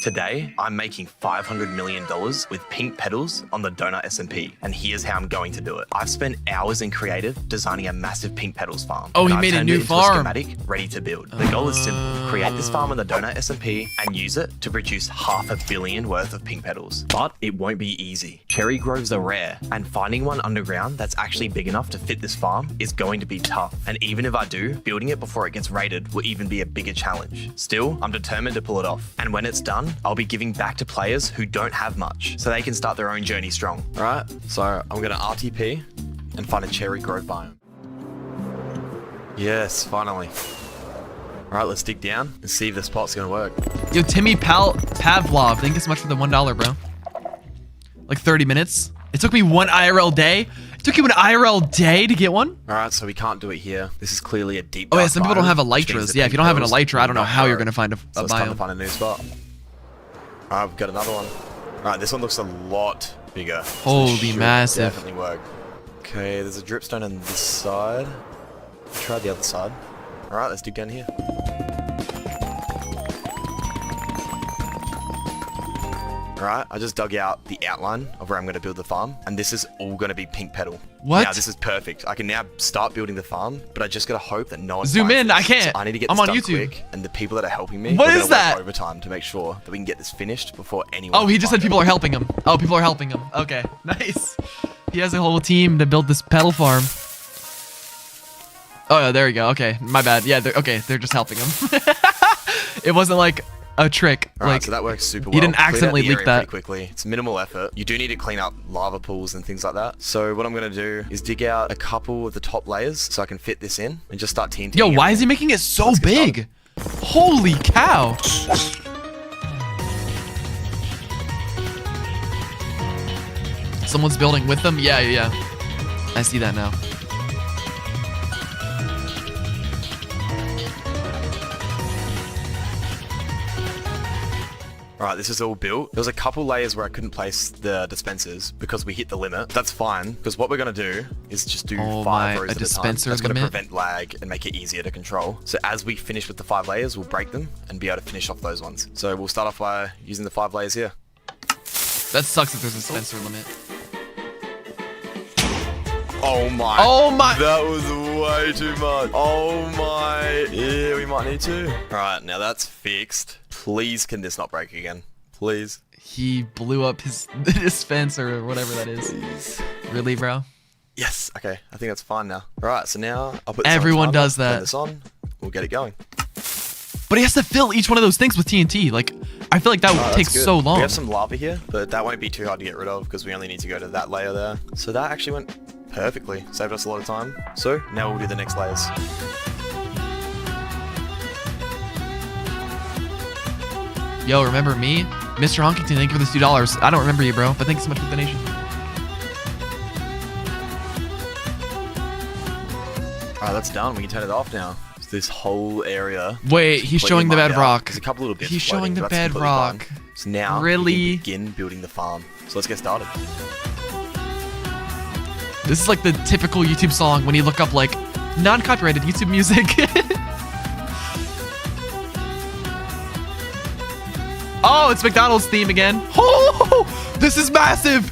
Today, I'm making $500 million with pink petals on the Donut SMP, and here's how I'm going to do it. I've spent hours in creative designing a massive pink petals farm. Oh, he made a new farm. A schematic ready to build. The goal is simple: create this farm on the Donut SMP and use it to produce 500 million worth of pink petals. But it won't be easy. Cherry groves are rare, and finding one underground that's actually big enough to fit this farm is going to be tough. And even if I do, building it before it gets raided will even be a bigger challenge. Still, I'm determined to pull it off. And when it's done, I'll be giving back to players who don't have much, so they can start their own journey strong. Alright, so I'm gonna RTP and find a cherry grove biome. Yes, finally. Alright, let's dig down and see if the spot's gonna work. Yo, Timmy Pavlov, thank you so much for the $1, bro. Like 30 minutes. It took me one IRL day. It took you an IRL day to get one? Alright, so we can't do it here. This is clearly a deep Oh yeah, some people don't have biome, elytras. Yeah, if you don't have an elytra, I don't know how you're gonna find a so it's time to biome. find a new spot. Alright, we've got another one. Alright, this one looks a lot bigger. Holy so this should massive. definitely work. Okay, there's a dripstone on this side. Try the other side. Alright, let's dig down here. Alright, I just dug out the outline of where I'm going to build the farm, and this is all going to be pink petal. What? Yeah, this is perfect. I can now start building the farm, but I just got to hope that no one Zoom finds in, this. I can't. So I need to get I'm this on done YouTube. quick, and the people that are helping me, What we're is gonna that? work overtime to make sure that we can get this finished before anyone. Oh, he can just said find people it. are helping him. Oh, people are helping him. Okay, nice. He has a whole team to build this petal farm. Oh, yeah, there we go. Okay, my bad. Yeah, they're just helping him. It wasn't like a trick. Alright, Like, so that works super well. he didn't Cleared out accidentally the leak area that. pretty quickly. It's minimal effort. You do need to clean up lava pools and things like that. So what I'm going to do is dig out a couple of the top layers so I can fit this in and just start TNTing. yo, why is he making it so Let's get big? Holy cow. Someone's building with them? Yeah. I see that now. Alright, this is all built. There was a couple layers where I couldn't place the dispensers because we hit the limit. That's fine, because what we're going to do is just do 5 rows a at a time. dispenser That's going to limit? prevent lag and make it easier to control. So as we finish with the 5 layers, we'll break them and be able to finish off those ones. So we'll start off by using the 5 layers here. That sucks that there's a dispenser limit. Oh my. Oh my. That was way too much. Oh my. Yeah, we might need to. Alright, now that's fixed. Please, can this not break again? Please. He blew up his dispenser or whatever that is. Please. Really, bro? Yes. Okay, I think that's fine now. Alright, so now I'll put this Everyone on timer, does that. Turn this on. We'll get it going. But he has to fill each one of those things with TNT. Like, I feel like that would That's take good. so long. We have some lava here, but that won't be too hard to get rid of because we only need to go to that layer there. So that actually went perfectly. Saved us a lot of time. So now we'll do the next layers. Yo, remember me? Mr. Honkington, thank you for the $2. I don't remember you, bro, but thank you so much for the donation. Alright, that's done. We can turn it off now. So this whole area. Wait, he's completely showing the mined out. bedrock. There's a couple little bits He's showing floating, the but that's completely bedrock. fine. So now Really? we can begin building the farm. So let's get started. This is like the typical YouTube song when you look up like non-copyrighted YouTube music. Oh, it's McDonald's theme again. Oh, this is massive.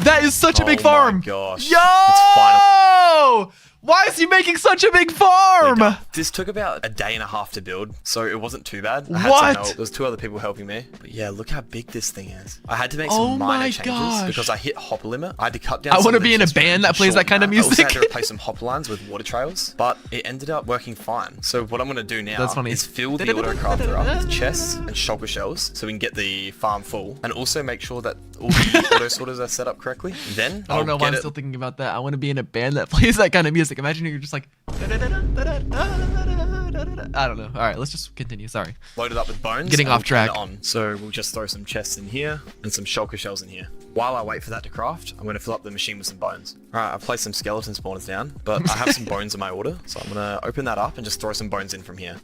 That is such a big farm. Oh my gosh. Yo! It's final. Why is he making such a big farm? This took about a day and a half to build, so it wasn't too bad. I had What? some help. There was 2 other people helping me. But yeah, look how big this thing is. I had to make some Oh minor my changes gosh. because I hit hopper limit. I had to cut down I some wanna of the be in a chest band rooms that and plays that shorten kind of I also had music. to replace some hopper lines with water trails, but it ended up working fine. So what I'm going to do now That's funny. is fill the autocrafter up with chests and shulker shells so we can get the farm full, and also make sure that all the auto sorters are set up correctly. Then I don't know why I'm still thinking about that. I want to be in a band that plays that kind of music. Imagine you're just like. I don't know. All right, let's just continue. Sorry. Load it up with bones. Getting and off we'll turn track. it on. So we'll just throw some chests in here and some shulker shells in here. While I wait for that to craft, I'm going to fill up the machine with some bones. Alright, I've placed some skeleton spawners down, but I have some bones in my order, so I'm going to open that up and just throw some bones in from here.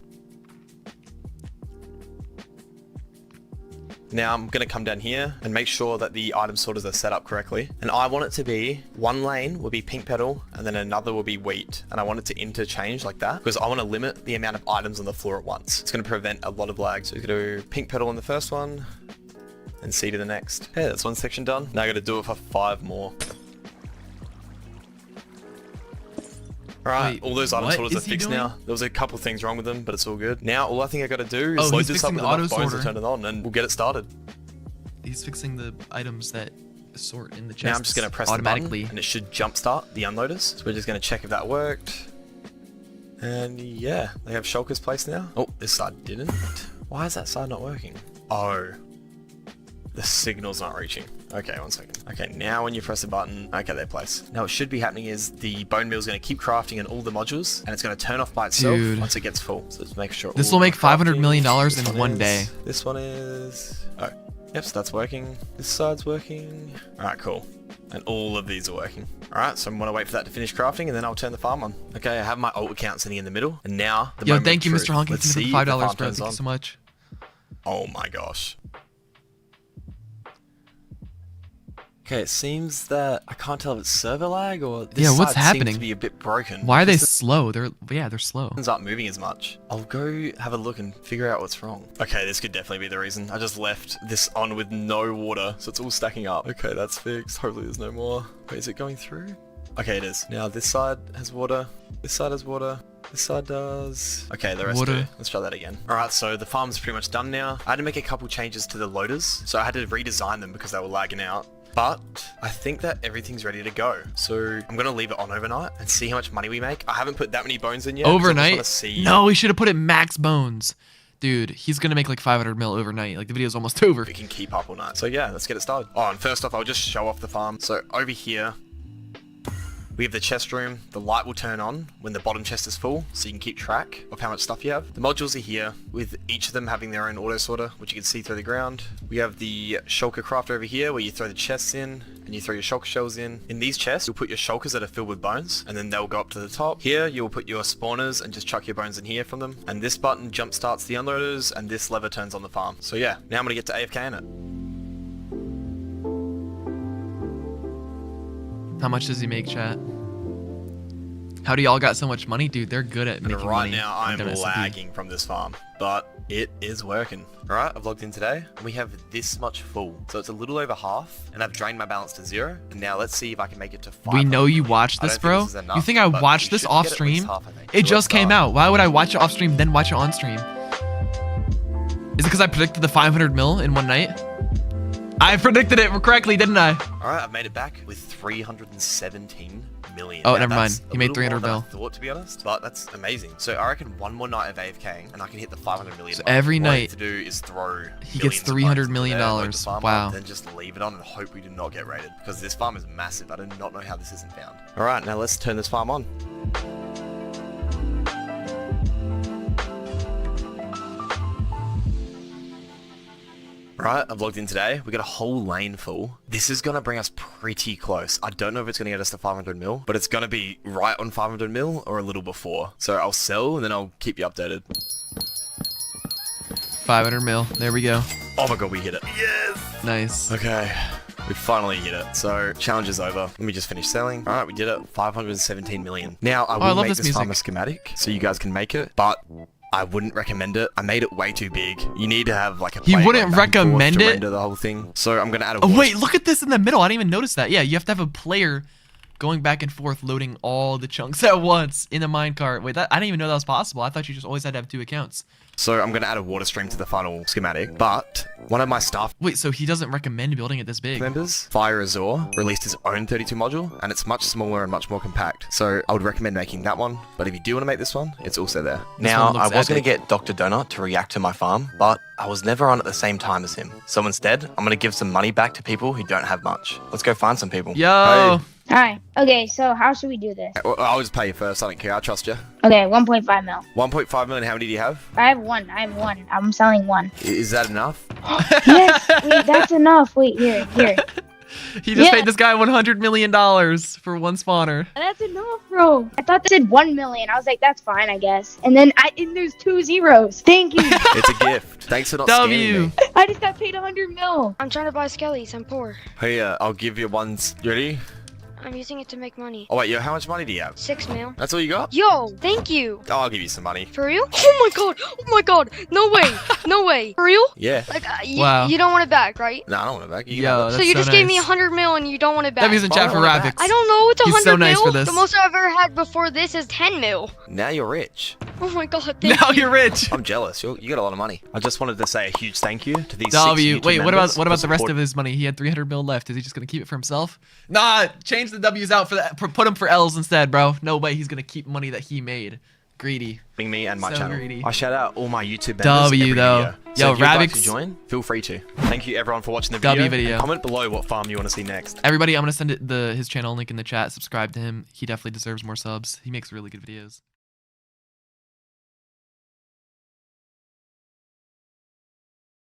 Now I'm going to come down here and make sure that the item sorters are set up correctly. And I want it to be, one lane will be pink petal and then another will be wheat. And I want it to interchange like that because I want to limit the amount of items on the floor at once. It's going to prevent a lot of lag. So we're going to do pink petal in the first one, and C to the next. Okay, that's one section done. Now I gotta do it for 5 more. Alright, all those item sorters are fixed now. There was a couple things wrong with them, but it's all good. Now, all I think I gotta do is load this up with enough bones to turn it on, and we'll get it started. He's fixing the items that sort in the chest. Now I'm just gonna press automatically, the button, and it should jumpstart the unloaders. So we're just gonna check if that worked. And yeah, they have shulkers placed now. Oh, this side didn't. Why is that side not working? Oh, the signal's not reaching. Okay, 1 second. Okay, now when you press the button, okay, they're placed. Now what should be happening is the bone meal is going to keep crafting in all the modules, and it's going to turn off by itself once it gets full. So let's make sure. This will make $500 million in one day. This one is. Oh, yep, so that's working. This side's working. All right, cool. And all of these are working. All right, so I'm going to wait for that to finish crafting, and then I'll turn the farm on. Okay, I have my alt account sitting in the middle, and now the moment thank you, of truth. Mr. Honking, Let's for the see $5, if the farm bro. turns Thank on. you so much. Oh my gosh. Okay, it seems that I can't tell if it's server lag or this what's side happening? seems to be a bit broken. Why are they slow? They're slow. It's not moving as much. I'll go have a look and figure out what's wrong. Okay, this could definitely be the reason. I just left this on with no water, so it's all stacking up. Okay, that's fixed. Hopefully there's no more. Wait, is it going through? Okay, it is. Now this side has water. This side has water. This side does. Okay, the rest do. Let's try that again. Alright, so the farm's pretty much done now. I had to make a couple changes to the loaders, so I had to redesign them because they were lagging out. But I think that everything's ready to go. So I'm going to leave it on overnight and see how much money we make. I haven't put that many bones in yet. Overnight? See. No, we should have put it max bones. Dude, he's going to make like 500 mil overnight. Like the video's almost over. We can keep up all night. So yeah, let's get it started. Oh, and first off, I'll just show off the farm. So over here, we have the chest room. The light will turn on when the bottom chest is full, so you can keep track of how much stuff you have. The modules are here, with each of them having their own auto sorter, which you can see through the ground. We have the shulker crafter over here, where you throw the chests in, and you throw your shulker shells in. In these chests, you'll put your shulkers that are filled with bones, and then they'll go up to the top. Here, you'll put your spawners and just chuck your bones in here from them. And this button jump starts the unloaders, and this lever turns on the farm. So yeah, now I'm gonna get to AFK in it. How much does he make, chat? How do y'all got so much money? Dude, they're good at making money. Right now, I'm lagging from this farm, but it is working. Alright, I've logged in today, and we have this much full. So it's a little over half, and I've drained my balance to 0. And now let's see if I can make it to 5. We know you watched this, bro. You think I watched this off stream? It just came out. Why would I watch it off stream, then watch it on stream? Is it because I predicted the 500 mil in one night? I predicted it correctly, didn't I? Alright, I've made it back with 317 million. Oh, never mind. He made 300 mil. I thought, to be honest, but that's amazing. So I reckon one more night of AFKing and I can hit the 500 million. So every night to do is throw. He gets $300 million. Wow. Then just leave it on and hope we do not get raided, because this farm is massive. I do not know how this isn't found. Alright, now let's turn this farm on. Right, I've logged in today. We got a whole lane full. This is going to bring us pretty close. I don't know if it's going to get us to 500 mil, but it's going to be right on 500 mil or a little before. So I'll sell and then I'll keep you updated. 500 mil. There we go. Oh my god, we hit it. Yes! Nice. Okay. We finally hit it. So challenge is over. Let me just finish selling. All right, we did it. 517 million. Now I will make this farm a schematic so you guys can make it, but I wouldn't recommend it. I made it way too big. You need to have like a He wouldn't recommend it? Render the whole thing. So I'm going to add a Oh, wait, look at this in the middle. I didn't even notice that. Yeah, you have to have a player going back and forth loading all the chunks at once in a minecart. Wait, I didn't even know that was possible. I thought you just always had to have 2 accounts. So I'm going to add a water stream to the final schematic, but one of my staff Wait, so he doesn't recommend building it this big? members, Fire Azor, released his own 32 module, and it's much smaller and much more compact. So I would recommend making that one, but if you do want to make this one, it's also there. Now, I was going to get Dr. Donut to react to my farm, but I was never on at the same time as him. So instead, I'm going to give some money back to people who don't have much. Let's go find some people. Yo! Hey. Hi. Okay, so how should we do this? Well, I'll just pay you first. I don't care. I trust you. Okay, 1.5 mil. 1.5 million. How many do you have? I have one. I'm selling one. Is that enough? Yes. Wait, that's enough. Wait, here. He just paid this guy $100 million for one spawner. That's enough, bro. I thought they said 1 million. I was like, that's fine, I guess. And then there's 2 zeros. Thank you. It's a gift. Thanks for not scamming me. I just got paid 100 mil. I'm trying to buy skellies. I'm poor. Hey, I'll give you ones. You ready? I'm using it to make money. Oh wait, yo, how much money do you have? 6 mil. That's all you got? Yo, thank you. Oh, I'll give you some money. For real? Oh my god. Oh my god. No way. No way. For real? Yeah. Like, Wow. you don't want it back, right? No, I don't want it back. You can Yo, have it. So you just gave me nice. 100 mil and you don't want it back. W's in chat for want it Ravix. back. I don't know. It's 100 He's so nice mil. for this. The most I've ever had before this is 10 mil. Now you're rich. Oh my god. Now you're rich. I'm jealous. You got a lot of money. I just wanted to say a huge thank you to these W. 6 YouTube Wait, what members about for the rest support- of his money? He had 300 mil left. Is he just gonna keep it for himself? Nah, change the W's out for that. Put him for L's instead, bro. No way he's gonna keep money that he made. Greedy. me and my So channel. greedy. I shout out all my YouTube members W every though. video. So Yo, if you'd like to Ravix. join, feel free to. Thank you everyone for watching the W video. video. And comment below what farm you want to see next. Everybody, I'm gonna send his channel link in the chat. Subscribe to him. He definitely deserves more subs. He makes really good videos.